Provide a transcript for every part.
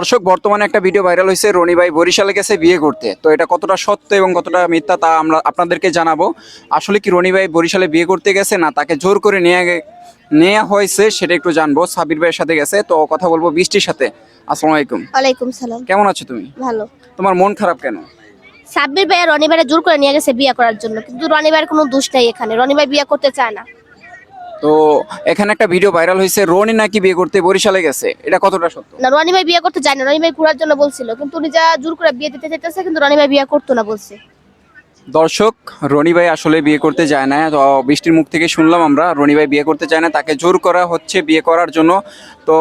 দর্শক, বর্তমানে একটা ভিডিও ভাইরাল হয়েছে, রনি ভাই বরিশালে গেছে বিয়ে করতে। তো এটা কতটা সত্য এবং কতটা মিথ্যা তা আমরা আপনাদেরকে জানাবো। আসলে কি রনি ভাই বরিশালে বিয়ে করতে গেছে, না তাকে জোর করে নেওয়া হয়েছে, সেটা একটু জানবো। সাবির ভাইয়ের সাথে গেছে, তো কথা বলবো বৃষ্টির সাথে। আসসালামু আলাইকুম। ওয়ালাইকুম সালাম। কেমন আছো তুমি? ভালো। তোমার মন খারাপ কেন? সাব্বির ভাই রনি ভাইয়ের জোর করে নিয়ে গেছে বিয়ে করার জন্য, কিন্তু রনি ভাইয়ের কোনো দোষ নাই এখানে। রনি ভাই বিয়ে করতে চায় না। তো এখানে একটা ভিডিও ভাইরাল হয়েছে, রনি নাকি বিয়ে করতে বরিশালে গেছে, এটা কতটা সত্য? না, রনি ভাই বিয়ে করতে চায় না। রনি ভাই ঘোরার জন্য বলছিল, কিন্তু উনি যা জোর করে বিয়ে দিতে চাইতেছে, কিন্তু রনি ভাই বিয়ে করতো না বলছে। দর্শক, রনি ভাই আসলে বিয়ে করতে যায় না। তো বৃষ্টির মুখ থেকে শুনলাম আমরা, রনি ভাই বিয়ে করতে চায় না, তাকে জোর করা হচ্ছে বিয়ে করার জন্য। তো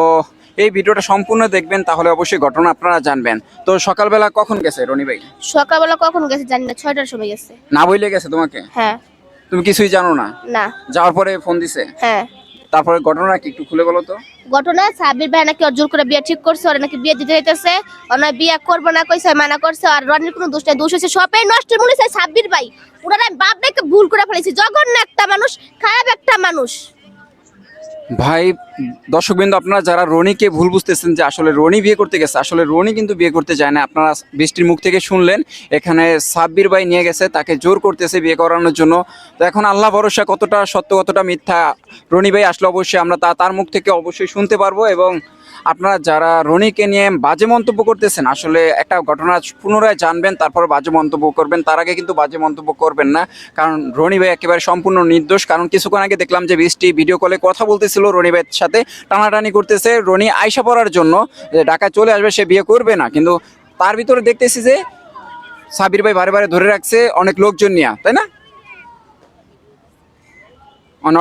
এই ভিডিওটা সম্পূর্ণ দেখবেন, তাহলে অবশ্যই ঘটনা আপনারা জানবেন। তো সকালবেলা কখন গেছে রনি ভাই? সকালবেলা কখন গেছে জানি না, 6টার সময় গেছে। না বইলে গেছে তোমাকে? হ্যাঁ। তুমি কিছুই জানো না? না। যাওয়ার পরে ফোন দিছে? হ্যাঁ। তারপরে ঘটনা কি একটু খুলে বলো তো। ঘটনা, সাব্বির ভাই নাকি ওর জোর করে বিয়ে ঠিক করছে, ওরা নাকি বিয়ে দিতে চাইতেছে। ওরা বিয়ে করবো না কইছে, মানা করছে। আর রনির কোনো দোষ নাই, দোষ হচ্ছে সবাই নষ্ট মনে হয় সাব্বির ভাই। ওনারা বাপ ভাইকে ভুল করে ফেলেছে, জঘন্য একটা মানুষ, খারাপ একটা মানুষ। ভাই, দর্শকবৃন্দ, আপনারা যারা রনিকে ভুল বুঝতেছেন যে আসলে রনি বিয়ে করতে গেছে, আসলে রনি কিন্তু বিয়ে করতে যায় না। আপনারা বৃষ্টির মুখ থেকে শুনলেন, এখানে সাব্বির ভাই নিয়ে গেছে, তাকে জোর করতেছে বিয়ে করানোর জন্য। তো এখন আল্লাহ ভরসা, কতটা সত্য কতটা মিথ্যা রনি ভাই আসলে অবশ্যই আমরা তার মুখ থেকে অবশ্যই শুনতে পারবো। এবং আপনারা যারা রনিকে নিয়ে বাজে মন্তব্য করতেছেন, আসলে একটা ঘটনা পুনরায় জানবেন, তারপর বাজে মন্তব্য করবেন। তার আগে কিন্তু বাজে মন্তব্য করবেন না, কারণ রনি ভাই একেবারে সম্পূর্ণ নির্দোষ। কারণ কিছুক্ষণ আগে দেখলাম যে বৃষ্টি ভিডিও কলে কথা বলতেছিল, রনি ভাইয়ের সাথে টানাটানি করতেছে। রনি আয়সা পড়ার জন্য যে ঢাকায় চলে আসবে, সে বিয়ে করবে না, কিন্তু তার ভিতরে দেখতেছি যে সাবির ভাই বারে বারে ধরে রাখছে অনেক লোকজন নিয়ে, তাই না?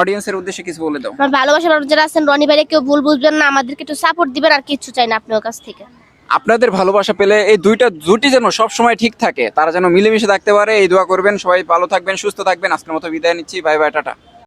অডিয়েন্সের উদ্দেশ্যে কিছু বলে দাও। আমার ভালোবাসার মানুষ যারা আছেন, রনি ভাইকে কেউ ভুল বুঝবেন না, আমাদেরকে একটু সাপোর্ট দিবেন, আর কিছু চাই না আপনার কাছ থেকে। আপনাদের ভালোবাসা পেলে এই জুটি যেন সব সময় ঠিক থাকে, তারা যেন মিলেমিশে থাকতে পারে, এই দোয়া করবেন। সবাই ভালো থাকবেন, সুস্থ থাকবেন। আজকের মতো বিদায় নিচ্ছি, বাই বাই, টাটা।